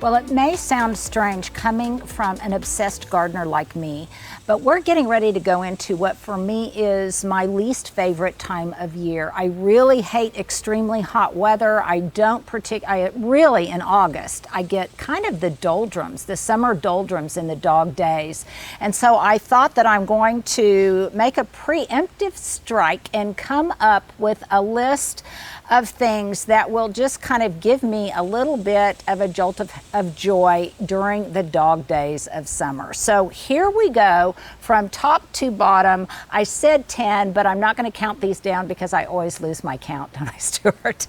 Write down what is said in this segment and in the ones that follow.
Well, it may sound strange coming from an obsessed gardener like me, but we're getting ready to go into what for me is my least favorite time of year. I really hate extremely hot weather. Really in August, I get kind of the doldrums, the summer doldrums in the dog days. And so I thought that I'm going to make a preemptive strike and come up with a list of things that will just kind of give me a little bit of a jolt of joy during the dog days of summer. So here we go from top to bottom. I said 10, but I'm not going to count these down because I always lose my count, don't I, Stuart?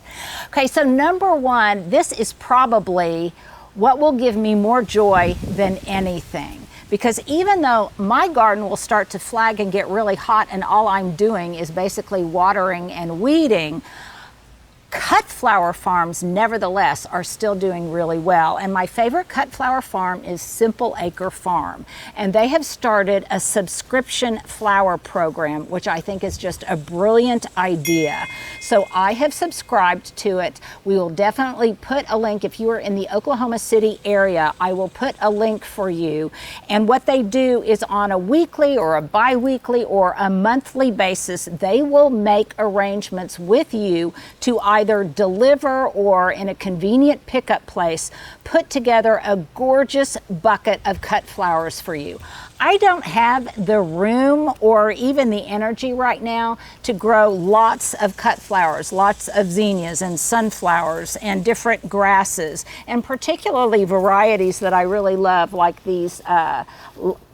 Okay, so number one, this is probably what will give me more joy than anything. Because even though my garden will start to flag and get really hot and all I'm doing is basically watering and weeding, cut flower farms, nevertheless, are still doing really well. And my favorite cut flower farm is Simple Acre Farm. And they have started a subscription flower program, which I think is just a brilliant idea. So I have subscribed to it. We will definitely put a link. If you are in the Oklahoma City area, I will put a link for you. And what they do is on a weekly or a bi-weekly or a monthly basis, they will make arrangements with you to either deliver or in a convenient pickup place, put together a gorgeous bucket of cut flowers for you. I don't have the room or even the energy right now to grow lots of cut flowers, lots of zinnias and sunflowers and different grasses, and particularly varieties that I really love, like these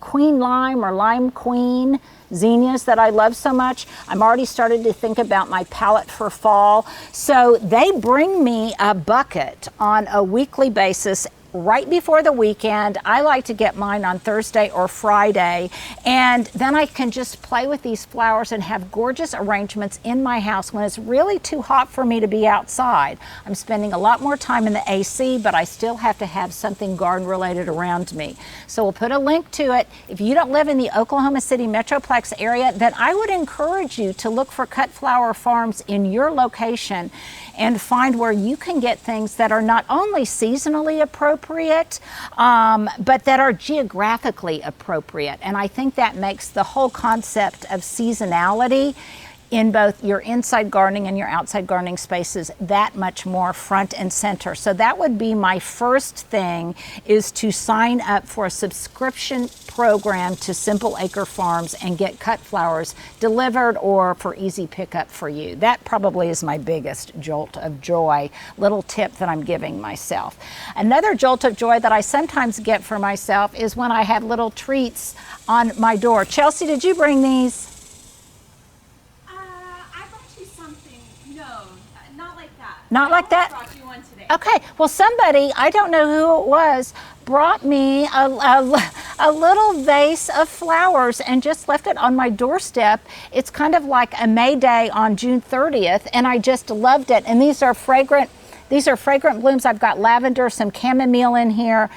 queen lime or lime queen zinnias that I love so much. I'm already started to think about my palette for fall. So they bring me a bucket on a weekly basis right before the weekend. I like to get mine on Thursday or Friday, and then I can just play with these flowers and have gorgeous arrangements in my house when it's really too hot for me to be outside. I'm spending a lot more time in the AC, but I still have to have something garden related around me. So we'll put a link to it. If you don't live in the Oklahoma City Metroplex area, then I would encourage you to look for cut flower farms in your location and find where you can get things that are not only seasonally appropriate, but that are geographically appropriate. And I think that makes the whole concept of seasonality in both your inside gardening and your outside gardening spaces that much more front and center. So that would be my first thing, is to sign up for a subscription program to Simple Acre Farms and get cut flowers delivered or for easy pickup for you. That probably is my biggest jolt of joy, little tip that I'm giving myself. Another jolt of joy that I sometimes get for myself is when I have little treats on my door. Chelsea, did you bring these? Not like that? I brought you one today. Okay, well somebody, I don't know who it was, brought me a little vase of flowers and just left it on my doorstep. It's kind of like a May Day on June 30th, and I just loved it. And these are fragrant blooms. I've got lavender, some chamomile in here,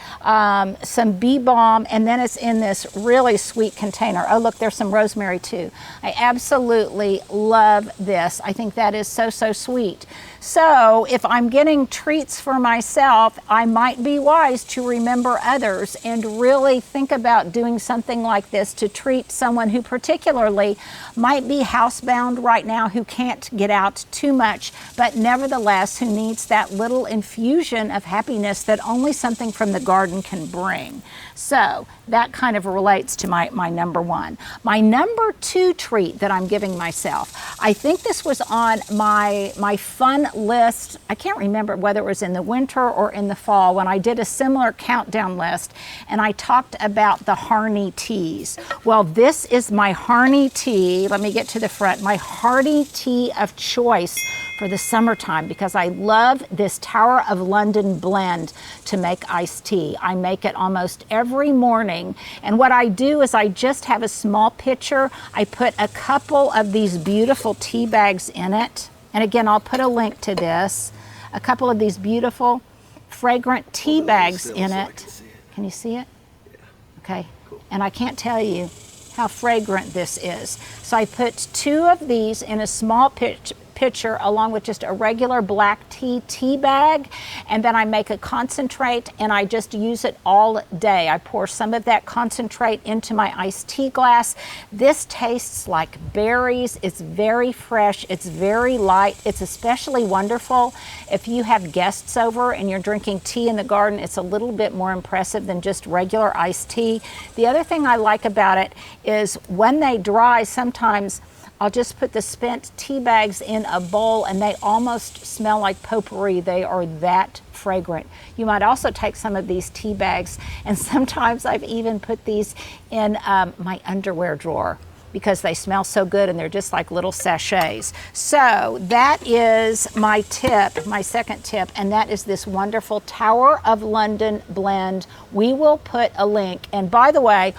some bee balm, and then it's in this really sweet container. Oh, look, there's some rosemary too. I absolutely love this. I think that is so, so sweet. So if I'm getting treats for myself, I might be wise to remember others and really think about doing something like this to treat someone who particularly might be housebound right now, who can't get out too much, but nevertheless who needs that little infusion of happiness that only something from the garden can bring. So that kind of relates to my number one. My number two treat that I'm giving myself, I think this was on my fun list. I can't remember whether it was in the winter or in the fall when I did a similar countdown list, and I talked about the Harney teas. Well, this is my Harney tea. Let me get to the front. My Harney tea of choice for the summertime, because I love this Tower of London blend to make iced tea. I make it almost every morning, and what I do is I just have a small pitcher. I put a couple of these beautiful tea bags in it, and again, I'll put a link to this. A couple of these beautiful fragrant tea bags in it. Can you see it? Yeah. Okay. Cool. And I can't tell you how fragrant this is. So I put two of these in a small pitcher, pitcher along with just a regular black tea bag, and then I make a concentrate and I just use it all day. I pour some of that concentrate into my iced tea glass. This tastes like berries. It's very fresh. It's very light. It's especially wonderful if you have guests over and you're drinking tea in the garden. It's a little bit more impressive than just regular iced tea. The other thing I like about it is when they dry, sometimes I'll just put the spent tea bags in a bowl and they almost smell like potpourri. They are that fragrant. You might also take some of these tea bags, and sometimes I've even put these in my underwear drawer because they smell so good and they're just like little sachets. So that is my tip, my second tip, and that is this wonderful Tower of London blend. We will put a link, and by the way,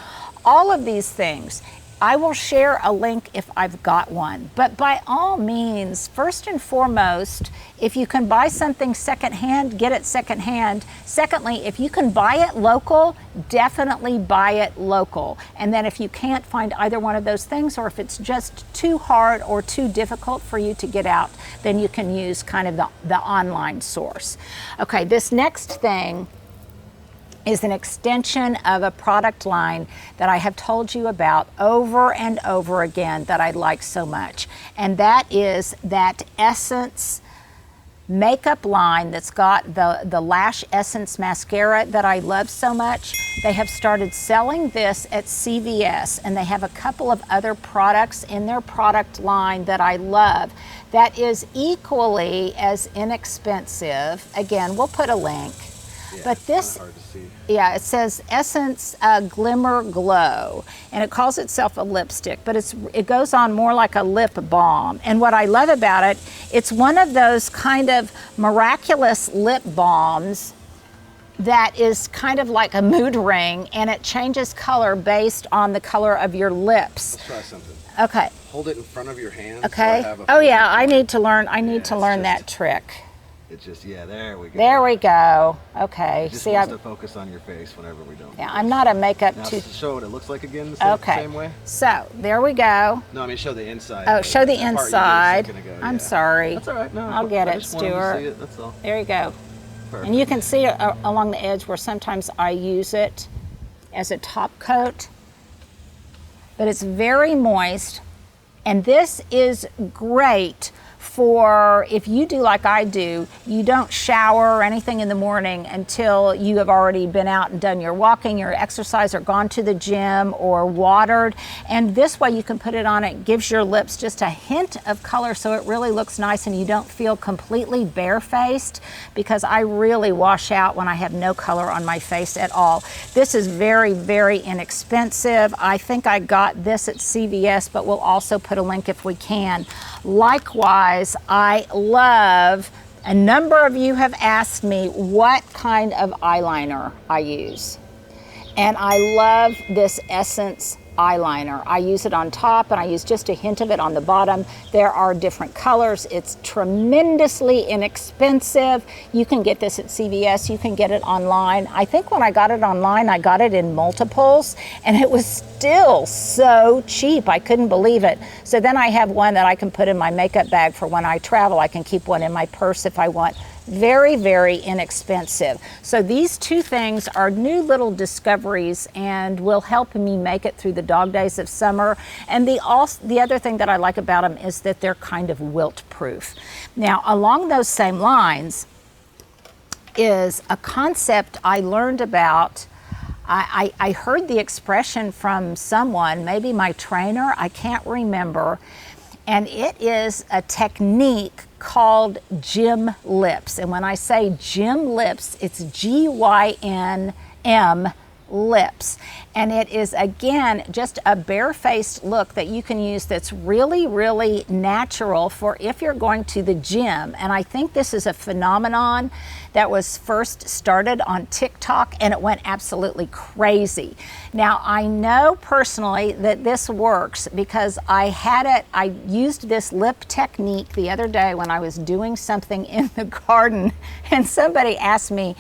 all of these things, I will share a link if I've got one. But by all means, first and foremost, if you can buy something secondhand, get it secondhand. Secondly, if you can buy it local, definitely buy it local. And then if you can't find either one of those things, or if it's just too hard or too difficult for you to get out, then you can use kind of the online source. Okay, this next thing is an extension of a product line that I have told you about over and over again that I like so much. And that is that Essence makeup line that's got the Lash Essence mascara that I love so much. They have started selling this at CVS, and they have a couple of other products in their product line that I love that is equally as inexpensive. Again, we'll put a link. Yeah, but this, hard to see. Yeah, it says Essence Glimmer Glow, and it calls itself a lipstick, but it goes on more like a lip balm. And what I love about it, it's one of those kind of miraculous lip balms that is kind of like a mood ring, and it changes color based on the color of your lips. Let's try something. Okay. Hold it in front of your hand. Okay. So Oh yeah, I need to learn. I need to learn that trick. It's just, yeah, there we go. There we go. Okay. Just See, wants to focus on your face whenever we don't. Yeah, I'm not a makeup now, tutor. show what it looks like again the same way. So there we go. No, I mean show the inside. Oh, show the inside. I'm yeah. sorry. That's all right. No, I'll get I it, just wanted to Stuart. see it, that's all. There you go. Perfect. And you can see it along the edge where sometimes I use it as a top coat. But it's very moist. And this is great for if you do like I do, you don't shower or anything in the morning until you have already been out and done your walking, your exercise, or gone to the gym or watered. And this way you can put it on, it gives your lips just a hint of color so it really looks nice and you don't feel completely barefaced, because I really wash out when I have no color on my face at all. This is very, very inexpensive. I think I got this at CVS, but we'll also put a link if we can. Likewise, I love, a number of you have asked me what kind of eyeliner I use. And I love this Essence eyeliner. I use it on top and I use just a hint of it on the bottom. There are different colors. It's tremendously inexpensive. You can get this at CVS. You can get it online. I think when I got it online, I got it in multiples and it was still so cheap. I couldn't believe it. So then I have one that I can put in my makeup bag for when I travel. I can keep one in my purse if I want. Very, very inexpensive. So these two things are new little discoveries and will help me make it through the dog days of summer. And the other thing that I like about them is that they're kind of wilt proof. Now, along those same lines is a concept I learned about. I heard the expression from someone, maybe my trainer, I can't remember, and it is a technique called gym lips. And when I say gym lips, it's Gym lips. And it is, again, just a barefaced look that you can use that's really, really natural for if you're going to the gym. And I think this is a phenomenon that was first started on TikTok and it went absolutely crazy. Now, I know personally that this works because I used this lip technique the other day when I was doing something in the garden and somebody asked me,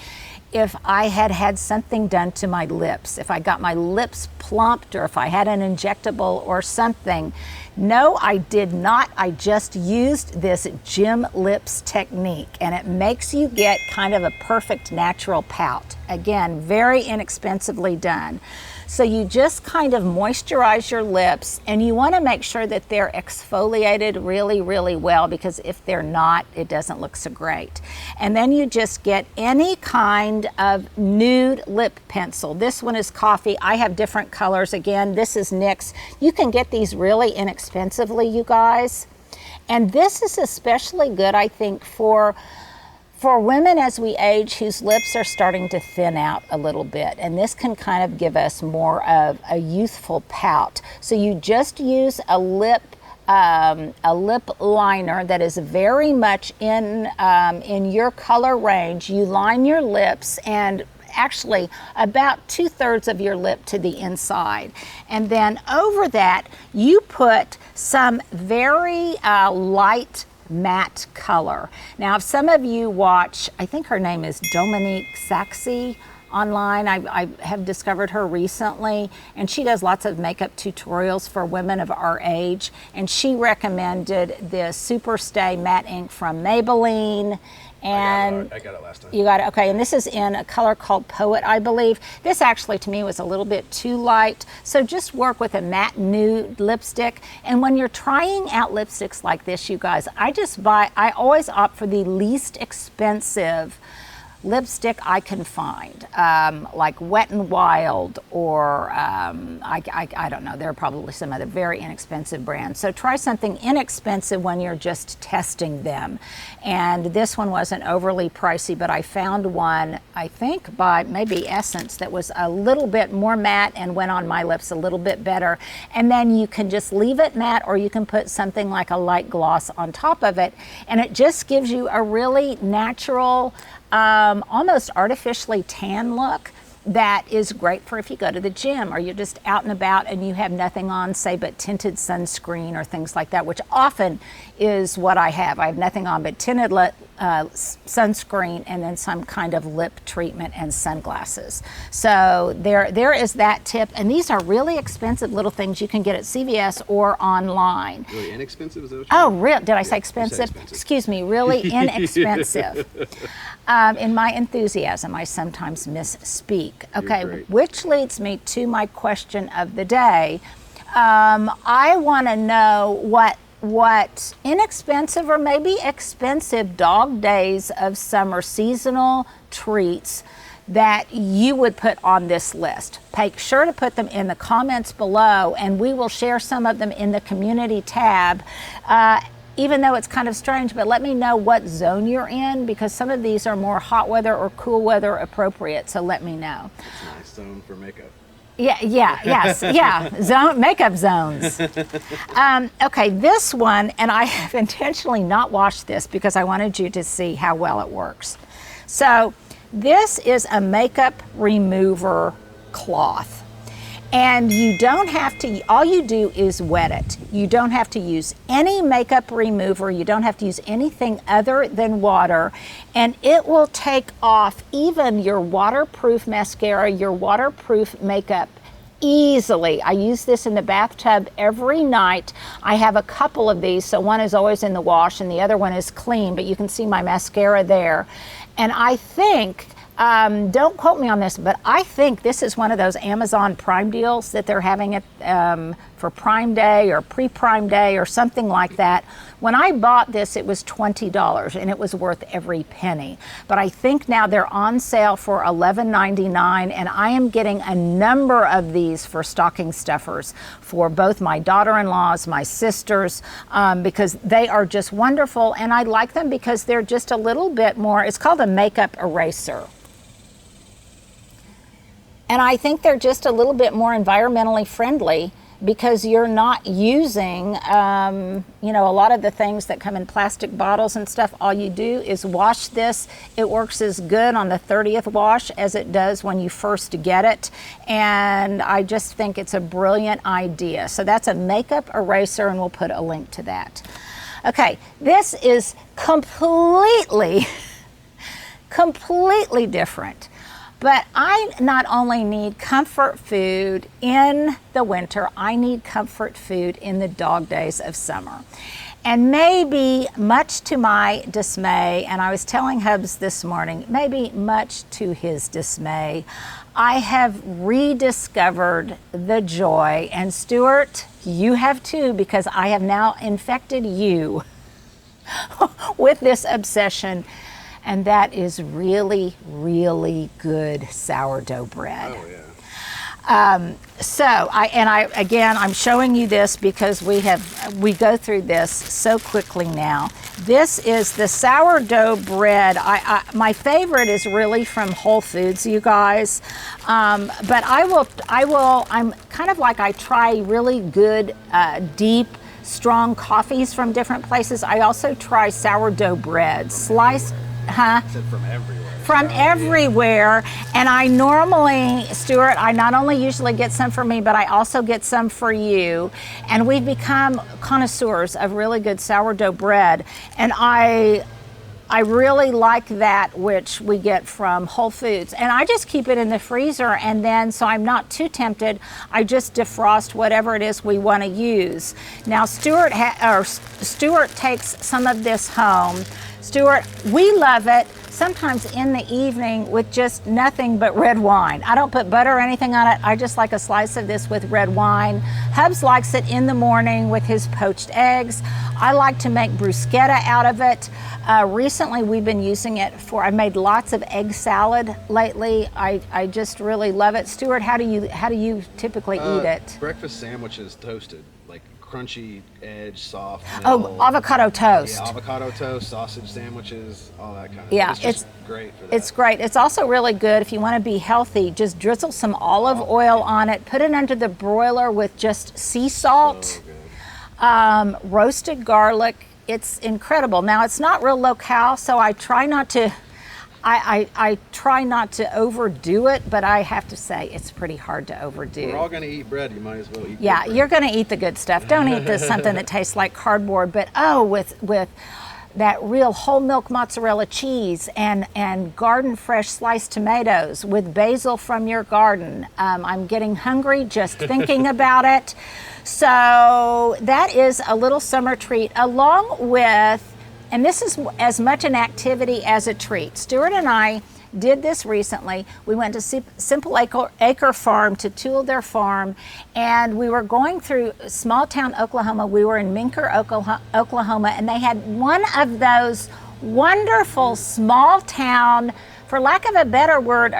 if I had had something done to my lips, if I got my lips plumped or if I had an injectable or something. No, I did not. I just used this Gem Lips technique, and it makes you get kind of a perfect natural pout. Again, very inexpensively done. So you just kind of moisturize your lips, and you want to make sure that they're exfoliated really, really well, because if they're not, it doesn't look so great. And then you just get any kind of nude lip pencil. This one is coffee. I have different colors. Again, this is NYX. You can get these really inexpensively, you guys. And this is especially good, I think, for women as we age whose lips are starting to thin out a little bit, and this can kind of give us more of a youthful pout. So you just use a lip liner that is very much in your color range. You line your lips, and actually about 2/3 of your lip to the inside, and then over that you put some very light matte color. Now, if some of you watch, I think her name is Dominique Saxey online. I have discovered her recently, and she does lots of makeup tutorials for women of our age, and she recommended the Super Stay Matte Ink from Maybelline. And I got it last time. You got it, okay. And this is in a color called Poet, I believe. This actually to me was a little bit too light. So just work with a matte nude lipstick. And when you're trying out lipsticks like this, you guys, I always opt for the least expensive lipstick I can find, like Wet n Wild, or I don't know, there are probably some other very inexpensive brands. So try something inexpensive when you're just testing them. And this one wasn't overly pricey, but I found one, I think by maybe Essence, that was a little bit more matte and went on my lips a little bit better. And then you can just leave it matte, or you can put something like a light gloss on top of it, and it just gives you a really natural, almost artificially tan look that is great for if you go to the gym or you're just out and about and you have nothing on, say, but tinted sunscreen or things like that, which often is what I have. I have nothing on but tinted sunscreen and then some kind of lip treatment and sunglasses. So there is that tip. And these are really expensive little things you can get at CVS or online. Really inexpensive? Is that what you real? Did I say expensive? Excuse me, really inexpensive. In my enthusiasm, I sometimes misspeak. Okay, which leads me to my question of the day. I want to know what inexpensive or maybe expensive dog days of summer seasonal treats that you would put on this list. Make sure to put them in the comments below, and we will share some of them in the community tab. Even though it's kind of strange, but let me know what zone you're in, because some of these are more hot weather or cool weather appropriate, so let me know. It's a nice zone for makeup. Makeup zones. Okay, this one, and I have intentionally not washed this because I wanted you to see how well it works. So this is a makeup remover cloth. And you don't have to, all you do is wet it. You don't have to use any makeup remover. You don't have to use anything other than water. And it will take off even your waterproof mascara, your waterproof makeup easily. I use this in the bathtub every night. I have a couple of these, so one is always in the wash and the other one is clean, but you can see my mascara there. And I think, don't quote me on this, but I think this is one of those Amazon Prime deals that they're having it for Prime Day or pre-Prime Day or something like that. When I bought this, it was $20 and it was worth every penny. But I think now they're on sale for $11.99, and I am getting a number of these for stocking stuffers for both my daughter-in-laws, my sisters, because they are just wonderful, and I like them because they're just a little bit more, it's called a makeup eraser. And I think they're just a little bit more environmentally friendly because you're not using, a lot of the things that come in plastic bottles and stuff. All you do is wash this. It works as good on the 30th wash as it does when you first get it. And I just think it's a brilliant idea. So that's a makeup eraser, and we'll put a link to that. Okay, this is completely different. But I not only need comfort food in the winter, I need comfort food in the dog days of summer. And maybe much to my dismay, and I was telling Hubs this morning, maybe much to his dismay, I have rediscovered the joy, and Stuart, you have too, because I have now infected you with this obsession, and that is really, really good sourdough bread. Oh, yeah. I'm showing you this because we go through this so quickly now. This is the sourdough bread. My favorite is really from Whole Foods, you guys. But I'm kind of like, I try really good, deep, strong coffees from different places. I also try sourdough bread, sliced, I said from everywhere. From everywhere. And I normally, Stuart, I not only usually get some for me, but I also get some for you. And we've become connoisseurs of really good sourdough bread. And I really like that which we get from Whole Foods. And I just keep it in the freezer, and then, so I'm not too tempted, I just defrost whatever it is we want to use. Now Stuart takes some of this home. Stuart, we love it sometimes in the evening with just nothing but red wine. I don't put butter or anything on it. I just like a slice of this with red wine. Hubs likes it in the morning with his poached eggs. I like to make bruschetta out of it. Recently we've been using it I made lots of egg salad lately. I just really love it. Stuart, how do you typically eat it? Breakfast sandwiches toasted, like crunchy edge, soft. Oh, avocado toast. Yeah, avocado toast, sausage sandwiches, all that kind of yeah, stuff. It's just great for that. It's great. It's also really good if you want to be healthy. Just drizzle some olive oil on it. Put it under the broiler with just sea salt, So good. Roasted garlic. It's incredible. Now it's not real low cal, so I try not to. I try not to overdo it, but I have to say it's pretty hard to overdo. We're all going to eat bread. You might as well eat Yeah, bread. you're going to eat the good stuff. Don't eat something that tastes like cardboard. But with that real whole milk mozzarella cheese and garden fresh sliced tomatoes with basil from your garden. I'm getting hungry just thinking about it. So that is a little summer treat, along with, and this is as much an activity as a treat. Stuart and I did this recently. We went to Simple Acre Farm to tool their farm, and we were going through small town Oklahoma. We were in Minker, Oklahoma, and they had one of those wonderful small town, for lack of a better word,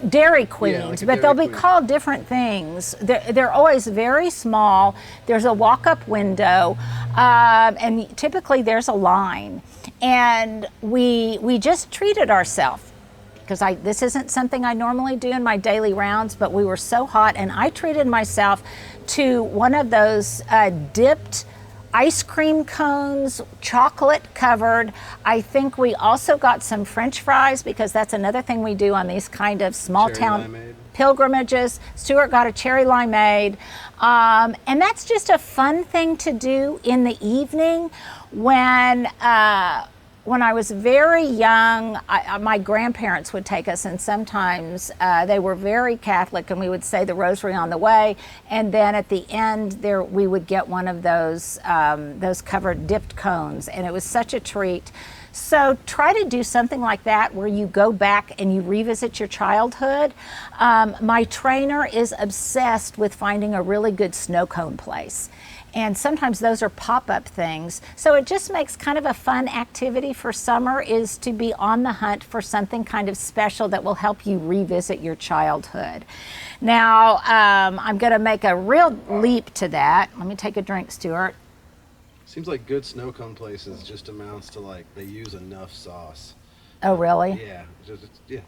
Dairy Queens, like but they'll be Queen. called different things. They're always very small. There's a walk-up window, and typically there's a line. And we just treated ourselves, because this isn't something I normally do in my daily rounds, but we were so hot, and I treated myself to one of those dipped ice cream cones, chocolate covered. I think we also got some French fries, because that's another thing we do on these kind of small Cherry town limeade. pilgrimages. Stuart got a cherry limeade. And that's just a fun thing to do in the evening. When I was very young, my grandparents would take us, and sometimes they were very Catholic, and we would say the rosary on the way, and then at the end we would get one of those covered dipped cones, and it was such a treat. So try to do something like that where you go back and you revisit your childhood. My trainer is obsessed with finding a really good snow cone place. And sometimes those are pop-up things. So it just makes kind of a fun activity for summer, is to be on the hunt for something kind of special that will help you revisit your childhood. Now, I'm gonna make a real leap to that. Let me take a drink, Stuart. Seems like good snow cone places just amounts to like they use enough sauce. Oh, really? Yeah. Yeah.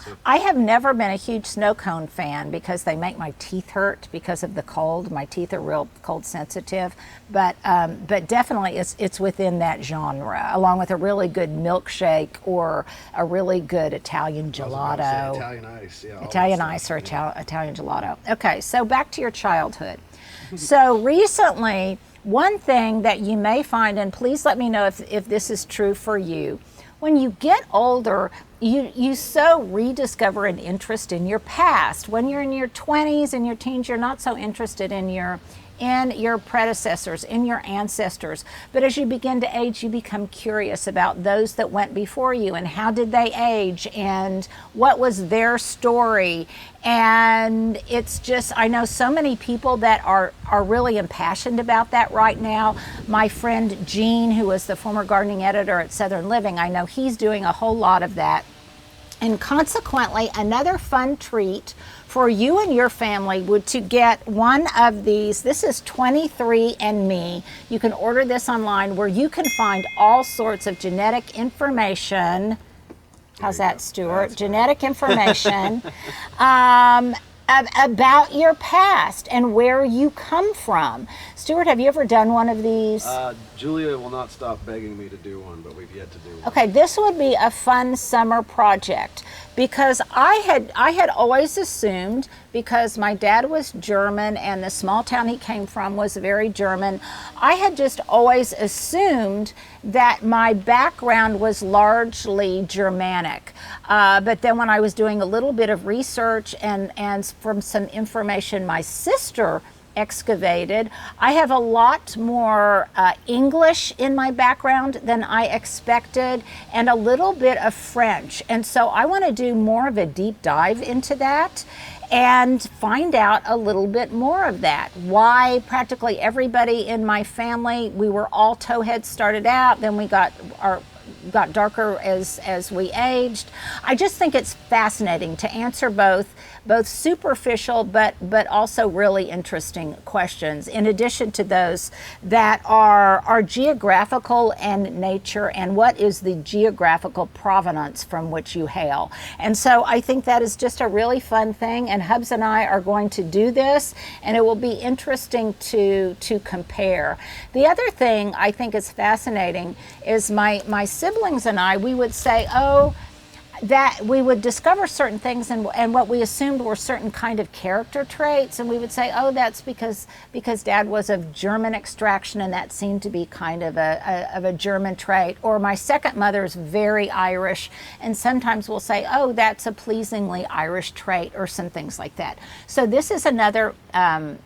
So, I have never been a huge snow cone fan because they make my teeth hurt because of the cold. My teeth are real cold sensitive, but definitely it's within that genre, along with a really good milkshake or a really good Italian I was about to say gelato. Italian ice. Yeah. all Italian that ice stuff. or Yeah. Italian gelato. Okay, so back to your childhood. So recently, one thing that you may find, and please let me know if this is true for you, when you get older, you so rediscover an interest in your past. When you're in your 20s and your teens, you're not so interested in your predecessors, in your ancestors. But as you begin to age, you become curious about those that went before you and how did they age and what was their story. And it's just, I know so many people that are really impassioned about that right now. My friend Gene, who was the former gardening editor at Southern Living, I know he's doing a whole lot of that. And consequently, another fun treat for you and your family would to get one of these. This is 23andMe. You can order this online where you can find all sorts of genetic information. How's that, Stuart? That's genetic information about your past and where you come from. Stuart, have you ever done one of these? Julia will not stop begging me to do one, but we've yet to do one. Okay, this would be a fun summer project because I had always assumed, because my dad was German and the small town he came from was very German, I had just always assumed that my background was largely Germanic. But then when I was doing a little bit of research and from some information my sister excavated, I have a lot more English in my background than I expected and a little bit of French. And so I want to do more of a deep dive into that and find out a little bit more of that. Why practically everybody in my family, we were all towheads started out, then we got darker as we aged. I just think it's fascinating to answer both superficial but also really interesting questions, in addition to those that are geographical in nature and what is the geographical provenance from which you hail. And so I think that is just a really fun thing, and Hubs and I are going to do this, and it will be interesting to compare. The other thing I think is fascinating is my siblings and I, we would say, that we would discover certain things and what we assumed were certain kind of character traits, and we would say, that's because Dad was of German extraction and that seemed to be kind of a German trait, or my second mother is very Irish, and sometimes we'll say, that's a pleasingly Irish trait, or some things like that. So this is another kind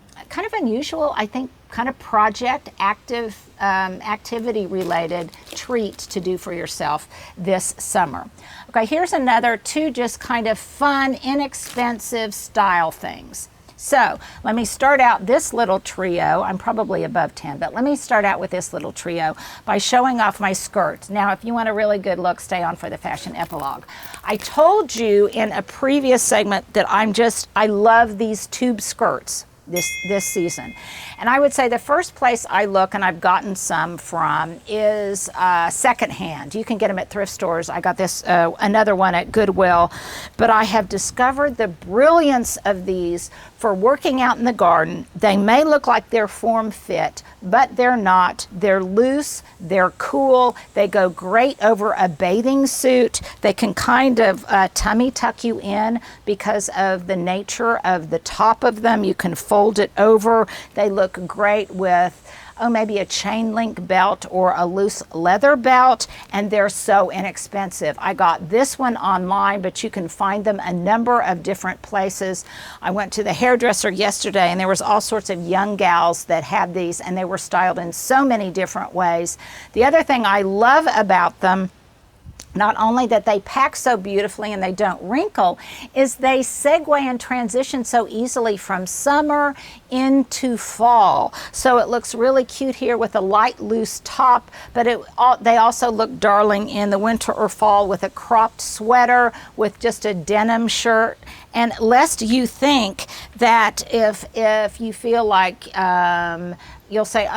of unusual, I think, kind of project activity related treat to do for yourself this summer. Okay, here's another two just kind of fun, inexpensive style things. So let me start out this little trio. I'm probably above 10, but let me start out with this little trio by showing off my skirt. Now, if you want a really good look, stay on for the fashion epilogue. I told you in a previous segment that I love these tube skirts this season. And I would say the first place I look, and I've gotten some from, is secondhand. You can get them at thrift stores. I got this another one at Goodwill. But I have discovered the brilliance of these for working out in the garden. They may look like they're form fit, but they're not. They're loose, they're cool, they go great over a bathing suit. They can kind of tummy tuck you in because of the nature of the top of them. You can fold it over. They look great with maybe a chain link belt or a loose leather belt, and they're so inexpensive. I got this one online, but you can find them a number of different places. I went to the hairdresser yesterday, and there was all sorts of young gals that had these, and they were styled in so many different ways. The other thing I love about them, not only that they pack so beautifully and they don't wrinkle, is they segue and transition so easily from summer into fall. So it looks really cute here with a light loose top, but they also look darling in the winter or fall with a cropped sweater, with just a denim shirt. And lest you think that if you feel like you'll say,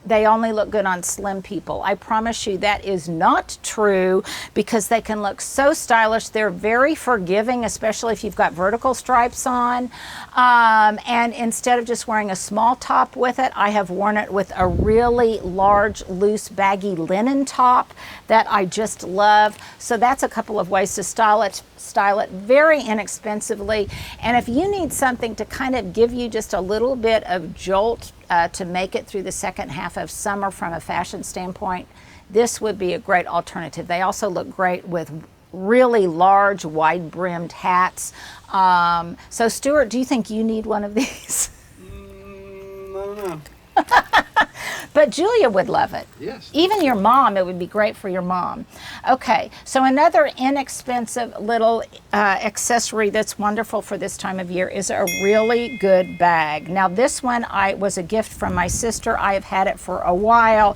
they only look good on slim people. I promise you that is not true, because they can look so stylish. They're very forgiving, especially if you've got vertical stripes on. And instead of just wearing a small top with it, I have worn it with a really large, loose, baggy linen top that I just love. So that's a couple of ways to style it very inexpensively. And if you need something to kind of give you just a little bit of jolt to make it through the second half of summer from a fashion standpoint, this would be a great alternative. They also look great with really large, wide-brimmed hats. So, Stuart, do you think you need one of these? I don't know. But Julia would love it. Yes. Even your mom, it would be great for your mom. Okay, so another inexpensive little accessory that's wonderful for this time of year is a really good bag. Now this one was a gift from my sister. I have had it for a while.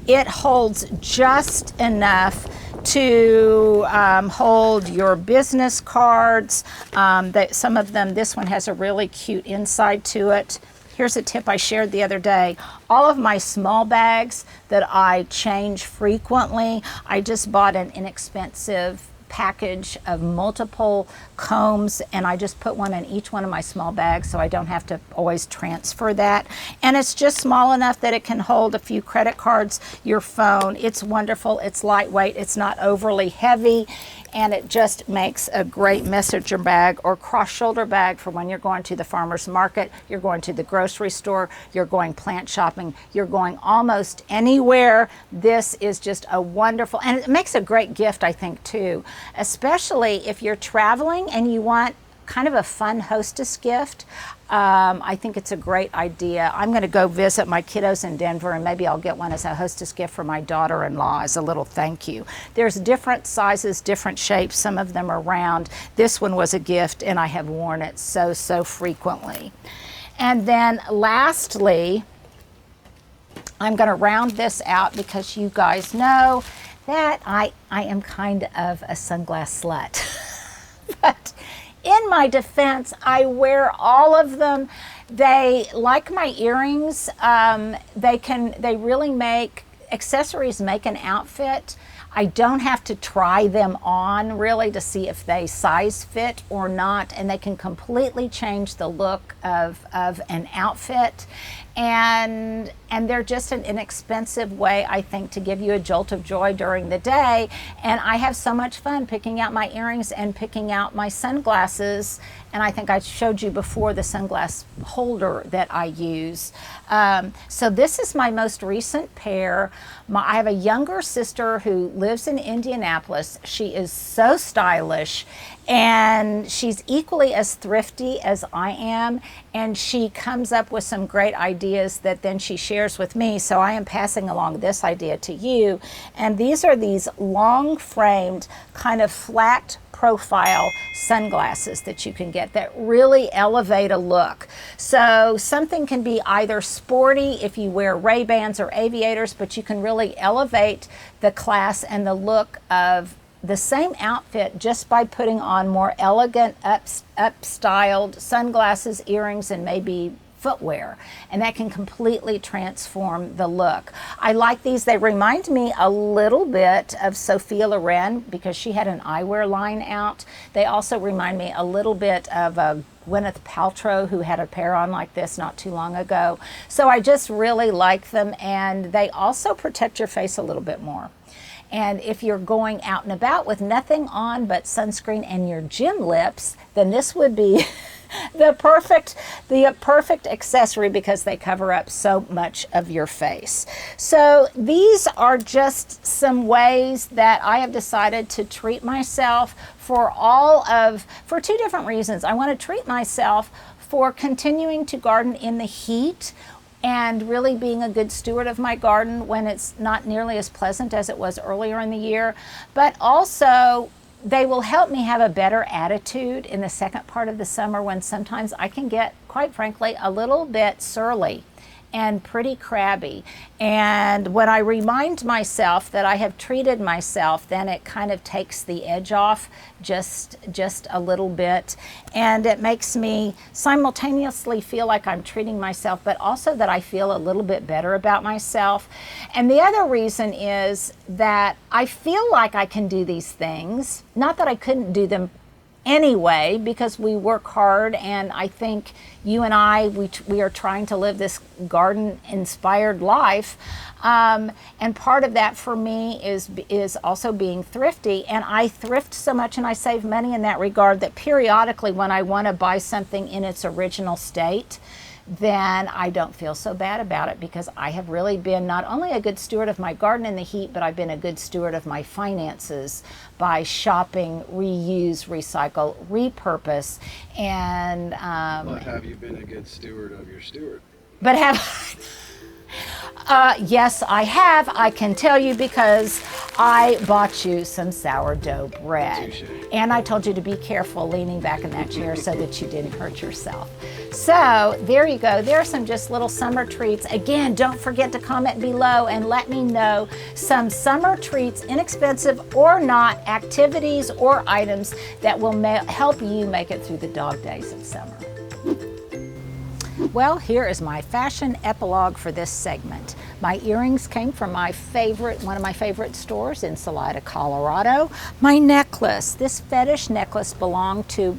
It holds just enough to hold your business cards. Some of them, this one has a really cute inside to it. Here's a tip I shared the other day. All of my small bags that I change frequently, I just bought an inexpensive package of multiple combs, and I just put one in each one of my small bags so I don't have to always transfer that. And it's just small enough that it can hold a few credit cards, your phone. It's wonderful, it's lightweight, it's not overly heavy, and it just makes a great messenger bag or cross-shoulder bag for when you're going to the farmer's market, you're going to the grocery store, you're going plant shopping, you're going almost anywhere. This is just a wonderful, and it makes a great gift, I think, too, especially if you're traveling and you want kind of a fun hostess gift. I think it's a great idea. I'm going to go visit my kiddos in Denver, and maybe I'll get one as a hostess gift for my daughter-in-law as a little thank you. There's different sizes, different shapes. Some of them are round. This one was a gift, and I have worn it so frequently. And then lastly, I'm going to round this out because you guys know that I am kind of a sunglass slut. But in my defense, I wear all of them. They, like my earrings, they really make, accessories make an outfit. I don't have to try them on really to see if they size fit or not, and they can completely change the look of an outfit. And they're just an inexpensive way, I think, to give you a jolt of joy during the day. And I have so much fun picking out my earrings and picking out my sunglasses. And I think I showed you before the sunglass holder that I use. So this is my most recent pair. I have a younger sister who lives in Indianapolis. She is so stylish, and she's equally as thrifty as I am, and she comes up with some great ideas that then she shares with me. So I am passing along this idea to you. And these are these long framed, kind of flat profile sunglasses that you can get that really elevate a look. So something can be either sporty if you wear Ray-Bans or aviators, but you can really elevate the class and the look of the same outfit just by putting on more elegant, up-styled sunglasses, earrings, and maybe footwear, and that can completely transform the look. I like these. They remind me a little bit of Sophia Loren because she had an eyewear line out. They also remind me a little bit of Gwyneth Paltrow, who had a pair on like this not too long ago. So I just really like them, and they also protect your face a little bit more. And if you're going out and about with nothing on but sunscreen and your gym lips, then this would be the perfect accessory because they cover up so much of your face. So these are just some ways that I have decided to treat myself for two different reasons. I want to treat myself for continuing to garden in the heat and really being a good steward of my garden when it's not nearly as pleasant as it was earlier in the year. But also, they will help me have a better attitude in the second part of the summer when sometimes I can get, quite frankly, a little bit surly and pretty crabby. And when I remind myself that I have treated myself, then it kind of takes the edge off just a little bit. And it makes me simultaneously feel like I'm treating myself, but also that I feel a little bit better about myself. And the other reason is that I feel like I can do these things, not that I couldn't do them anyway, because we work hard, and I think you and I, we are trying to live this garden-inspired life. And part of that for me is also being thrifty. And I thrift so much and I save money in that regard that periodically when I want to buy something in its original state, then I don't feel so bad about it, because I have really been not only a good steward of my garden in the heat, but I've been a good steward of my finances by shopping, reuse, recycle, repurpose, and But have you been a good steward of your steward? but have yes, I have. I can tell you, because I bought you some sourdough bread. Touché. And I told you to be careful leaning back in that chair so that you didn't hurt yourself. So there you go. There are some just little summer treats. Again, don't forget to comment below and let me know some summer treats, inexpensive or not, activities or items that will help you make it through the dog days of summer. Well, here is my fashion epilogue for this segment. My earrings came from one of my favorite stores in Salida, Colorado. My necklace, this fetish necklace, belonged to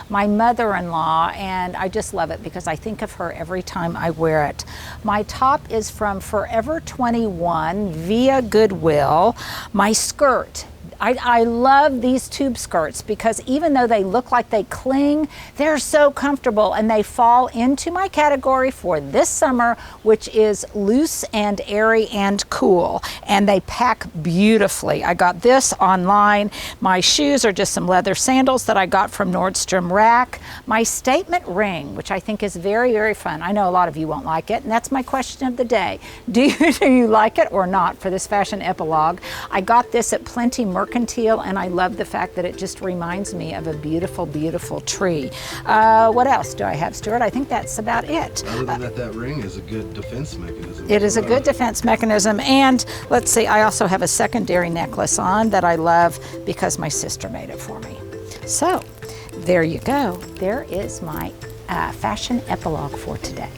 my mother-in-law, and I just love it because I think of her every time I wear it. My top is from Forever 21 via Goodwill. My skirt, I love these tube skirts because even though they look like they cling, they're so comfortable, and they fall into my category for this summer, which is loose and airy and cool, and they pack beautifully. I got this online. My shoes are just some leather sandals that I got from Nordstrom Rack. My statement ring, which I think is very, very fun. I know a lot of you won't like it, and that's my question of the day. Do you like it or not for this fashion epilogue? I got this at Plenty Mercantile, and I love the fact that it just reminds me of a beautiful, beautiful tree. What else do I have, Stuart? I think that's about it. Other than that ring is a good defense mechanism. It is a good defense mechanism, and let's see, I also have a secondary necklace on that I love because my sister made it for me. So, there you go. There is my fashion epilogue for today.